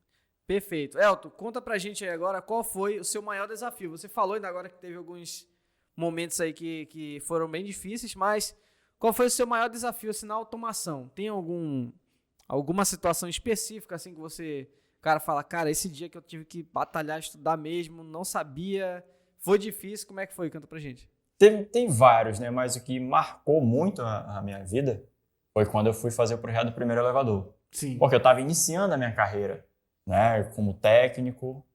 Perfeito. Elton, conta pra gente aí agora qual foi o seu maior desafio. Você falou ainda agora que teve alguns momentos aí que foram bem difíceis, mas qual foi o seu maior desafio assim, na automação? Tem alguma situação específica assim que você, cara, fala, cara, esse dia que eu tive que batalhar, estudar mesmo, não sabia, foi difícil, como é que foi? Conta pra gente. Tem vários, né? Mas o que marcou muito a minha vida foi quando eu fui fazer o projeto do primeiro elevador. Sim. Porque eu estava iniciando a minha carreira, né? Como técnico,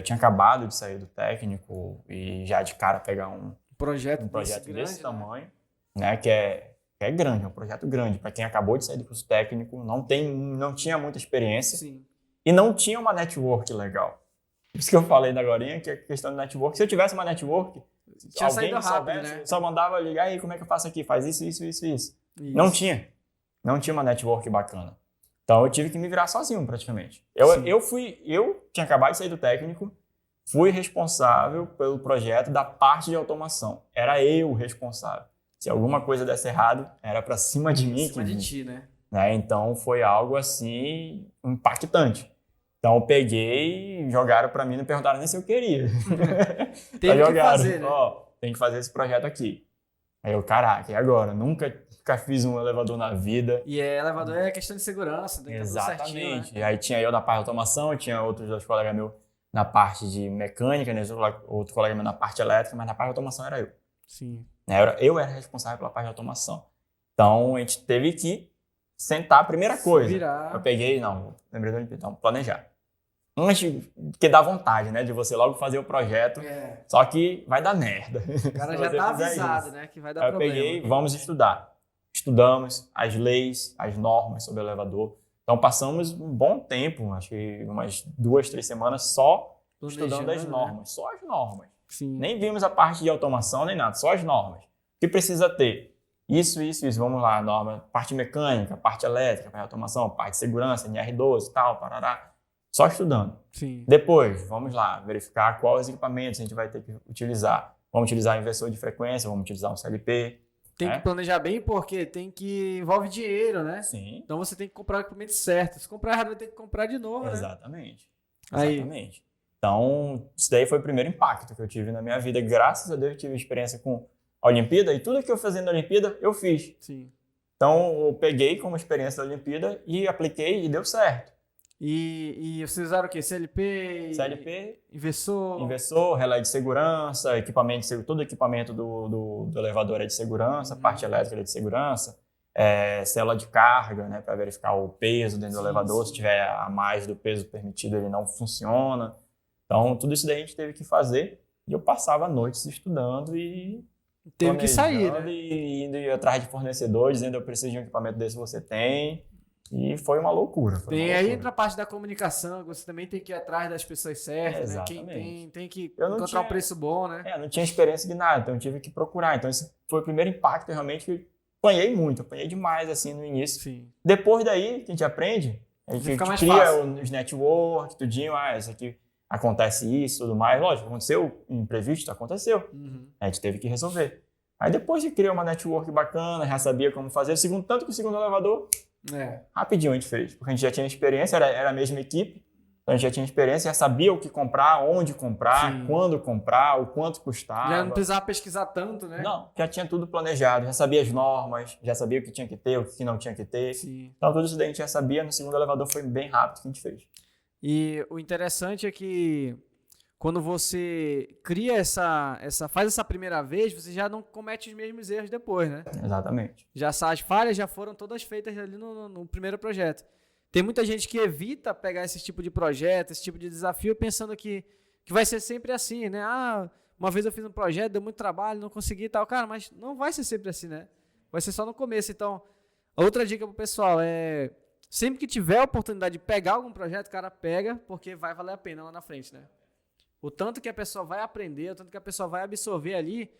tinha acabado de sair do técnico e já de cara pegar um projeto desse tamanho, né? Que é grande, é um projeto grande. Para quem acabou de sair do curso técnico, não tinha muita experiência. Sim. E não tinha uma network legal. Por isso que eu falei da agorinha, que é a questão de network. Se eu tivesse uma network, tinha saído rápido, né? Só mandava ligar, aí como é que eu faço aqui? Faz isso. Não tinha uma network bacana. Então eu tive que me virar sozinho praticamente. Eu tinha acabado de sair do técnico, fui responsável pelo projeto da parte de automação. Era eu o responsável. Se alguma coisa desse errado, era para cima de mim. Cima de ti, né? Então foi algo assim impactante. Então eu peguei, jogaram para mim, não perguntaram nem se eu queria. Tem que fazer, né? Tem que fazer esse projeto aqui. Aí eu, caraca, e agora? Nunca fiz um elevador na vida. E elevador é questão de segurança, tem que estar tudo certinho, Exatamente. né? E aí tinha eu na parte de automação, tinha outros dois colegas meus na parte de mecânica, né? Outro colega meu na parte elétrica, mas na parte de automação era eu. Sim. Eu era responsável pela parte de automação. Então, a gente teve que sentar a primeira coisa. Virar. Eu peguei, não, lembrei do Olimpíada, então, planejar. Antes, que dá vontade, né, de você logo fazer o projeto, só que vai dar merda. O cara já tá avisado, né, que vai dar problema. Eu peguei, vamos estudar. Estudamos as leis, as normas sobre o elevador. Então, passamos um bom tempo, acho que umas 2, 3 semanas só estudando as normas, né? Só as normas. Sim. Nem vimos a parte de automação, nem nada, só as normas. O que precisa ter? Isso. Vamos lá, norma, parte mecânica, parte elétrica, parte de automação, parte de segurança, NR12 e tal, parará. Só estudando. Sim. Depois, vamos lá, verificar quais equipamentos a gente vai ter que utilizar. Vamos utilizar inversor de frequência, vamos utilizar um CLP. Tem que planejar bem porque envolve dinheiro, né? Sim. Então você tem que comprar o equipamento certo. Se comprar errado, vai ter que comprar de novo, Exatamente. Né? Exatamente. Então, isso daí foi o primeiro impacto que eu tive na minha vida. Graças a Deus, eu tive experiência com a Olimpíada e tudo que eu fazia na Olimpíada, eu fiz. Sim. Então, eu peguei como experiência da Olimpíada e apliquei e deu certo. E vocês usaram o quê? CLP? CLP, inversor, relé de segurança, todo equipamento do elevador é de segurança, parte elétrica é de segurança, célula de carga, né, para verificar o peso dentro do elevador. Se tiver a mais do peso permitido, ele não funciona. Então, tudo isso daí a gente teve que fazer e eu passava noites estudando e teve que sair, né? E indo atrás de fornecedores, dizendo eu preciso de um equipamento desse, você tem. E foi uma loucura. Aí entra a parte da comunicação, você também tem que ir atrás das pessoas certas, né? Quem tem que encontrar um preço bom, né? Eu não tinha experiência de nada, então eu tive que procurar. Então esse foi o primeiro impacto, realmente, que apanhei demais assim no início. Sim. Depois daí, que a gente aprende, a gente cria os networks, tudinho, isso aqui acontece isso, tudo mais. Lógico, aconteceu imprevisto, aconteceu. A gente teve que resolver. Aí depois de criar uma network bacana, já sabia como fazer, tanto que o segundo elevador, rapidinho a gente fez. Porque a gente já tinha experiência, era a mesma equipe, então a gente já tinha experiência, já sabia o que comprar, onde comprar, sim, quando comprar, o quanto custava. Já não precisava pesquisar tanto, né? Não, já tinha tudo planejado, já sabia as normas, já sabia o que tinha que ter, o que não tinha que ter. Sim. Então tudo isso daí a gente já sabia, no segundo elevador foi bem rápido que a gente fez. E o interessante é que quando você cria faz essa primeira vez, você já não comete os mesmos erros depois, né? Exatamente. As falhas já foram todas feitas ali no primeiro projeto. Tem muita gente que evita pegar esse tipo de projeto, esse tipo de desafio, pensando que vai ser sempre assim, né? Uma vez eu fiz um projeto, deu muito trabalho, não consegui e tal. Cara, mas não vai ser sempre assim, né? Vai ser só no começo. Então, outra dica pro pessoal é, sempre que tiver a oportunidade de pegar algum projeto, cara, pega, porque vai valer a pena lá na frente, né? O tanto que a pessoa vai aprender, o tanto que a pessoa vai absorver ali,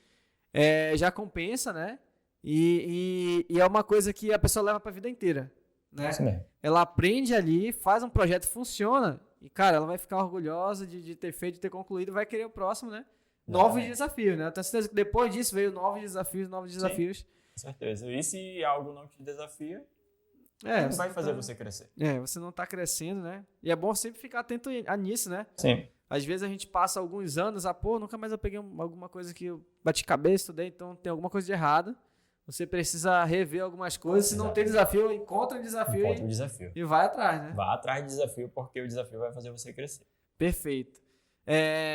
já compensa, né? E é uma coisa que a pessoa leva para a vida inteira, né? Isso mesmo. Ela aprende ali, faz um projeto, funciona, e, cara, ela vai ficar orgulhosa de ter feito, de ter concluído, e vai querer o próximo, né? Novos desafios, né? Eu tenho certeza que depois disso veio novos desafios. Sim, com certeza. E se algo não te desafia, não vai fazer você crescer. Você não está crescendo, né? E é bom sempre ficar atento nisso, né? Sim. Às vezes a gente passa alguns anos, nunca mais eu peguei alguma coisa que eu bati cabeça, estudei, então tem alguma coisa de errado. Você precisa rever algumas coisas. Se não tem desafio, encontra um desafio, e vai atrás, né? Vá atrás de desafio, porque o desafio vai fazer você crescer. Perfeito.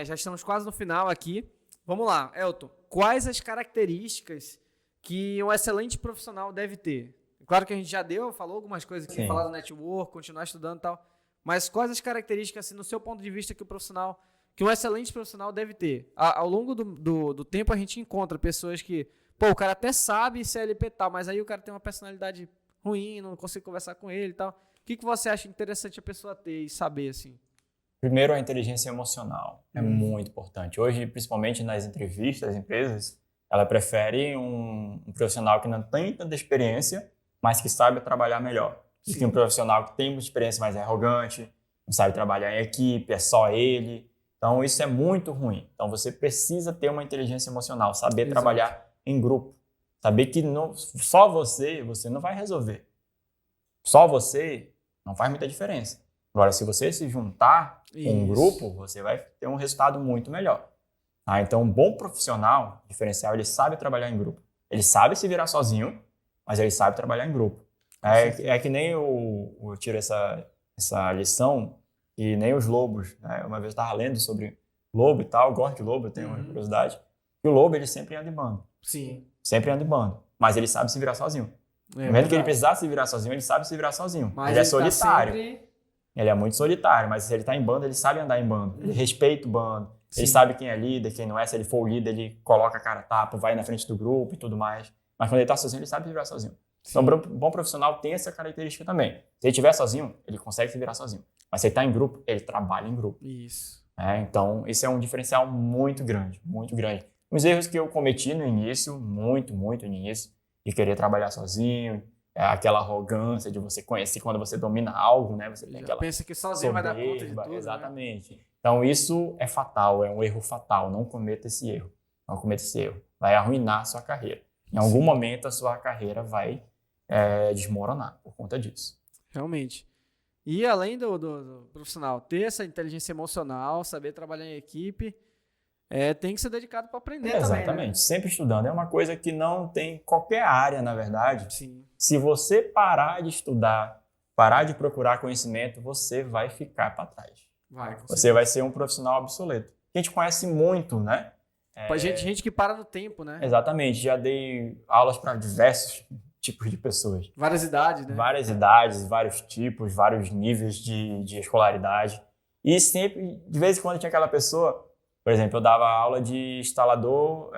Já estamos quase no final aqui. Vamos lá, Elton. Quais as características que um excelente profissional deve ter? Claro que a gente já falou algumas coisas aqui, falar do network, continuar estudando e tal. Mas quais as características, assim, no seu ponto de vista, que um excelente profissional deve ter? Ao longo do tempo, a gente encontra pessoas que, o cara até sabe CLP e tal, mas aí o cara tem uma personalidade ruim, não consigo conversar com ele e tal. O que você acha interessante a pessoa ter e saber, assim? Primeiro, a inteligência emocional. É muito importante. Hoje, principalmente nas entrevistas das empresas, ela prefere um profissional que não tem tanta experiência, mas que sabe trabalhar melhor. Se tem um profissional que tem uma experiência mais arrogante, não sabe trabalhar em equipe, é só ele. Então, isso é muito ruim. Então, você precisa ter uma inteligência emocional, saber trabalhar em grupo. Saber que só você não vai resolver. Só você não faz muita diferença. Agora, se você se juntar com um grupo, você vai ter um resultado muito melhor. Então, um bom profissional, diferencial, ele sabe trabalhar em grupo. Ele sabe se virar sozinho, mas ele sabe trabalhar em grupo. É que nem eu tiro essa lição, e nem os lobos, né? Uma vez eu estava lendo sobre lobo e tal, eu gosto de lobo, eu tenho uma curiosidade, e o lobo ele sempre anda em bando. Sim. Sempre anda em bando, mas ele sabe se virar sozinho. No momento que ele precisar se virar sozinho, ele sabe se virar sozinho. Mas ele é solitário. Tá sempre... Ele é muito solitário, mas se ele está em bando, ele sabe andar em bando. Ele respeita o bando. Sim. Ele sabe quem é líder, quem não é. Se ele for o líder, ele coloca a cara a tapa, vai na frente do grupo e tudo mais. Mas quando ele está sozinho, ele sabe se virar sozinho. Sim. Então, um bom profissional tem essa característica também. Se ele estiver sozinho, ele consegue se virar sozinho. Mas se ele está em grupo, ele trabalha em grupo. Isso. Então, esse é um diferencial muito grande, muito grande. Os erros que eu cometi no início, muito no início, de querer trabalhar sozinho, aquela arrogância de você conhecer quando você domina algo, né? Você tem aquela pensa que sozinho vai dar conta de tudo. Exatamente. Né? Então, isso é fatal, é um erro fatal. Não cometa esse erro. Não cometa esse erro. Vai arruinar a sua carreira. Em algum momento, a sua carreira vai desmoronar por conta disso. Realmente. E além do profissional ter essa inteligência emocional, saber trabalhar em equipe, tem que ser dedicado para aprender também. Exatamente. Né? Sempre estudando. É uma coisa que não tem qualquer área, na verdade. Sim. Se você parar de estudar, parar de procurar conhecimento, você vai ficar para trás. Você vai ser um profissional obsoleto. A gente conhece muito, né? Gente que para no tempo, né? Exatamente. Já dei aulas para diversos tipos de pessoas. Várias idades, né? Várias idades, vários tipos, vários níveis de escolaridade. E sempre, de vez em quando, tinha aquela pessoa... Por exemplo, eu dava aula de instalador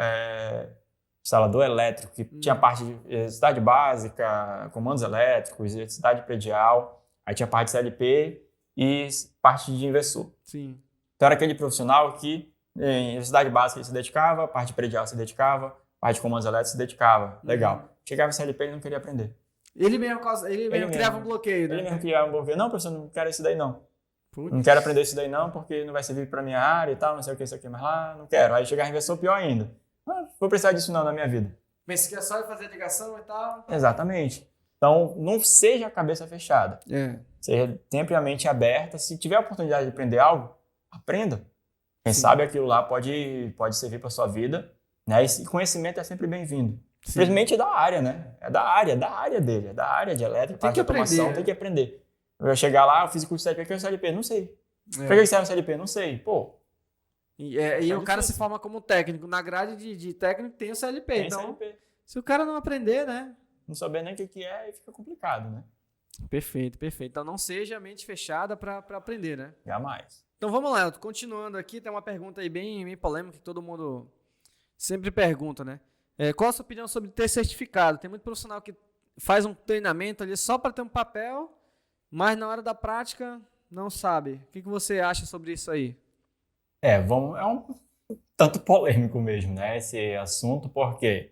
elétrico, que tinha parte de eletricidade básica, comandos elétricos, eletricidade predial, aí tinha parte de CLP e parte de inversor. Sim. Então era aquele profissional que em eletricidade básica ele se dedicava, parte predial se dedicava, parte de comandos elétricos se dedicava. Legal. Chegava em CLP e ele não queria aprender. Ele mesmo criava um bloqueio, né? Ele mesmo criava um bloqueio. Não, professor, não quero isso daí não. Não quero aprender isso daí não, porque não vai servir para minha área e tal, não sei o que, isso aqui, mas lá não quero. Aí chegar em inversor, pior ainda. Não vou precisar disso não na minha vida. Pensa que é só fazer ligação e tal. Exatamente. Então, não seja a cabeça fechada. Seja sempre a mente aberta. Se tiver a oportunidade de aprender algo, aprenda. Quem sabe aquilo lá pode servir para sua vida, né? E conhecimento é sempre bem-vindo. Simplesmente é da área, né? É da área dele, é da área de elétrica, parte de automação, tem que aprender. Eu ia chegar lá, eu fiz o curso de CLP, que é o CLP? Não sei. Por que serve o CLP? Não sei. Pô. E o cara se forma como técnico. Na grade de técnico tem o CLP. Tem então, CLP. Se o cara não aprender, né? Não saber nem o que é, aí fica complicado, né? Perfeito. Então não seja a mente fechada para aprender, né? Jamais. Então vamos lá, Elton. Continuando aqui, tem uma pergunta aí bem polêmica que todo mundo sempre pergunta, né? Qual a sua opinião sobre ter certificado? Tem muito profissional que faz um treinamento ali só para ter um papel, mas na hora da prática não sabe. O que você acha sobre isso aí? É um tanto polêmico mesmo, né? Esse assunto, porque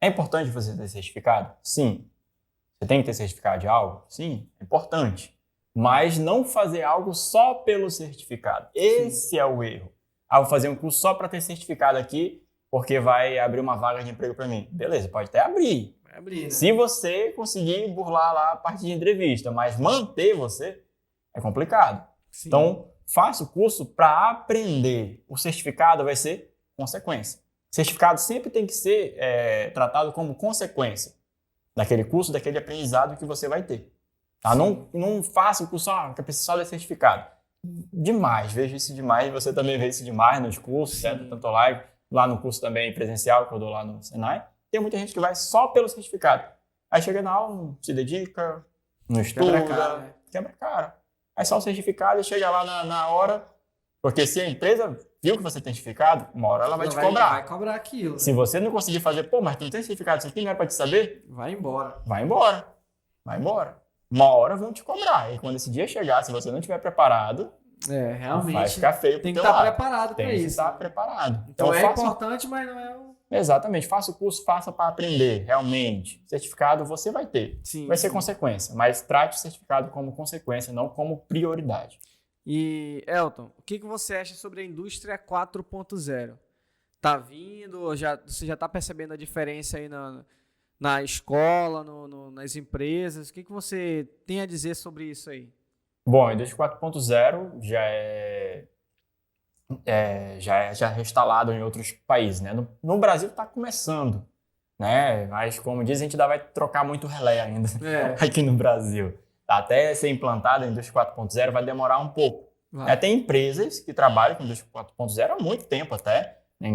é importante você ter certificado? Sim. Você tem que ter certificado de algo? Sim, é importante. Mas não fazer algo só pelo certificado. Esse é o erro. Vou fazer um curso só para ter certificado aqui, porque vai abrir uma vaga de emprego para mim. Beleza, pode até abrir. Vai abrir, né? Se você conseguir burlar lá a parte de entrevista, mas manter você é complicado. Sim. Então, faça o curso para aprender. O certificado vai ser consequência. O certificado sempre tem que ser tratado como consequência daquele curso, daquele aprendizado que você vai ter. Tá? Não faça o curso que precisa só de certificado. Demais, vejo isso demais. Você também vê isso demais nos cursos, certo? Tanto lá no curso também presencial, que eu dou lá no Senai. Tem muita gente que vai só pelo certificado. Aí chega na aula, não se dedica, não estuda, quebra a cara. Aí só o certificado e chega lá na hora, porque se a empresa viu que você tem certificado, uma hora ela vai te cobrar. Vai cobrar aquilo. Se você não conseguir fazer, mas tu não tem certificado, isso aqui não é para te saber? Vai embora. Vai embora. Uma hora vão te cobrar. E quando esse dia chegar, se você não estiver preparado, realmente vai ficar feio pro tem teu que estar lado. preparado para isso. Tem que estar preparado. Então é importante, mas não é o... Exatamente. Faça o curso, faça para aprender, realmente. Certificado você vai ter. Vai ser consequência, mas trate o certificado como consequência, não como prioridade. E, Elton, o que você acha sobre a indústria 4.0? Tá vindo? Você já está percebendo a diferença aí na escola, nas empresas? O que você tem a dizer sobre isso aí? Bom, a indústria 4.0 já é instalado em outros países, né? No Brasil está começando né? Mas, como diz, a gente ainda vai trocar muito relé ainda aqui no Brasil. Até ser implantado a indústria 4.0 vai demorar um pouco. Tem empresas que trabalham com a indústria 4.0 há muito tempo até, né?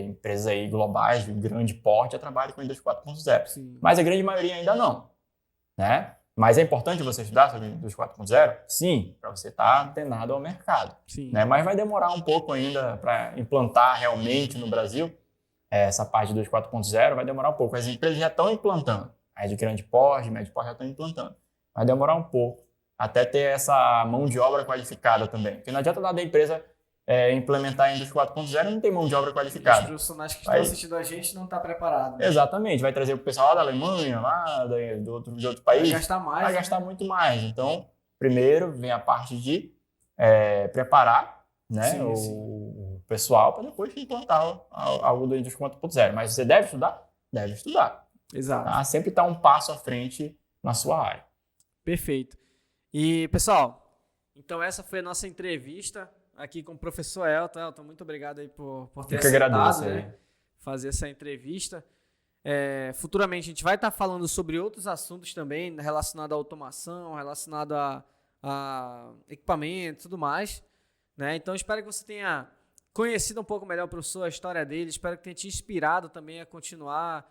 Empresas aí globais de grande porte já trabalham com a indústria 4.0. Mas a grande maioria ainda não, né? Mas é importante você estudar sobre a indústria 4.0? Sim, para você estar antenado ao mercado. Né? Mas vai demorar um pouco ainda para implantar realmente no Brasil essa parte de indústria 4.0, vai demorar um pouco. As empresas já estão implantando. As de grande porte, médio porte já estão implantando. Vai demorar um pouco até ter essa mão de obra qualificada também. Porque não adianta nada a empresa implementar a indústria 4.0 e não tem mão de obra qualificada. Os profissionais que estão assistindo a gente não estão preparados. Né? Exatamente. Vai trazer o pessoal lá da Alemanha, lá de outro país. Vai gastar mais. Vai gastar muito mais. Então, primeiro vem a parte de preparar, né, o pessoal para depois implantar algo da indústria 4.0. Mas você deve estudar? Deve estudar. Exato. Tá? Sempre estar um passo à frente na sua área. Perfeito. E, pessoal, então essa foi a nossa entrevista aqui com o professor Elton. Elton, muito obrigado aí por ter aceitado, né, fazer essa entrevista. Futuramente a gente vai estar falando sobre outros assuntos também relacionados à automação, relacionado a equipamento e tudo mais. Né? Então, espero que você tenha conhecido um pouco melhor o professor, a história dele. Espero que tenha te inspirado também a continuar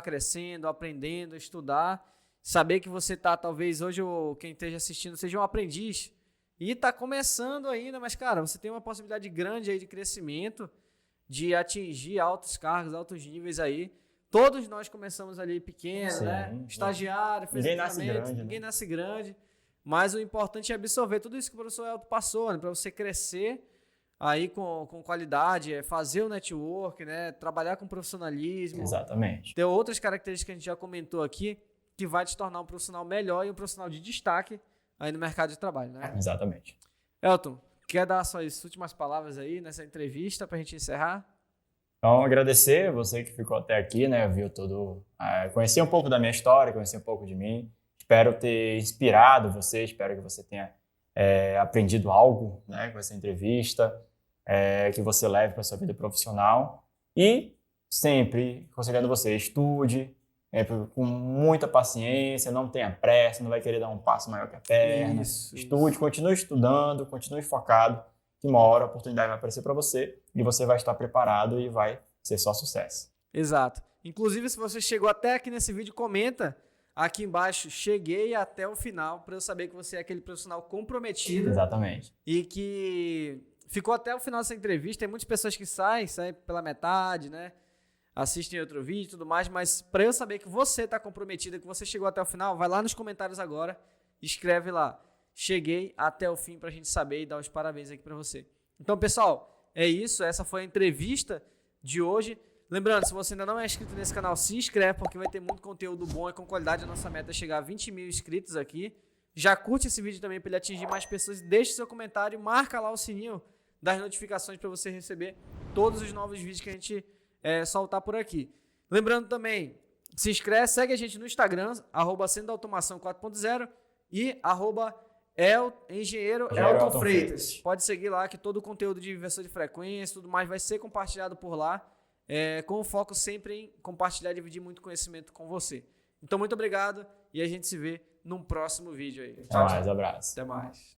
crescendo, aprendendo, a estudar. Saber que você está, talvez hoje, ou quem esteja assistindo, seja um aprendiz e está começando ainda, mas, cara, você tem uma possibilidade grande aí de crescimento, de atingir altos cargos, altos níveis aí. Todos nós começamos ali pequeno, né? Estagiário, fez ninguém nasce grande, mas o importante é absorver tudo isso que o professor Elton passou, né? Para você crescer aí com qualidade, fazer o network, né? Trabalhar com profissionalismo. Exatamente. Ter outras características que a gente já comentou aqui, que vai te tornar um profissional melhor e um profissional de destaque aí no mercado de trabalho, né? Exatamente. Elton, quer dar suas últimas palavras aí nessa entrevista para a gente encerrar? Então, agradecer você que ficou até aqui, né? Viu conheci um pouco da minha história, conheci um pouco de mim. Espero ter inspirado você, espero que você tenha aprendido algo, né, com essa entrevista, que você leve para a sua vida profissional. E sempre aconselhando você, estude, com muita paciência, não tenha pressa, não vai querer dar um passo maior que a perna. Estude, continue estudando, continue focado, que uma hora a oportunidade vai aparecer para você e você vai estar preparado e vai ser só sucesso. Exato. Inclusive, se você chegou até aqui nesse vídeo, comenta aqui embaixo, cheguei até o final, para eu saber que você é aquele profissional comprometido. Exatamente. E que ficou até o final dessa entrevista. Tem muitas pessoas que saem pela metade, né? Assistem outro vídeo e tudo mais, mas para eu saber que você está comprometido, que você chegou até o final, vai lá nos comentários agora, escreve lá, cheguei até o fim, para a gente saber e dar os parabéns aqui para você. Então, pessoal, é isso, essa foi a entrevista de hoje. Lembrando, se você ainda não é inscrito nesse canal, se inscreve, porque vai ter muito conteúdo bom e com qualidade. A nossa meta é chegar a 20 mil inscritos aqui. Já curte esse vídeo também para ele atingir mais pessoas, deixe seu comentário e marca lá o sininho das notificações para você receber todos os novos vídeos que a gente soltar por aqui. Lembrando também, se inscreve, segue a gente no Instagram, @centroautomação 4.0 e @engenheiro Elton Freitas. Pode seguir lá que todo o conteúdo de inversão de frequência, tudo mais vai ser compartilhado por lá, com o foco sempre em compartilhar e dividir muito conhecimento com você. Então, muito obrigado e a gente se vê num próximo vídeo aí. Até mais, abraço. Até mais.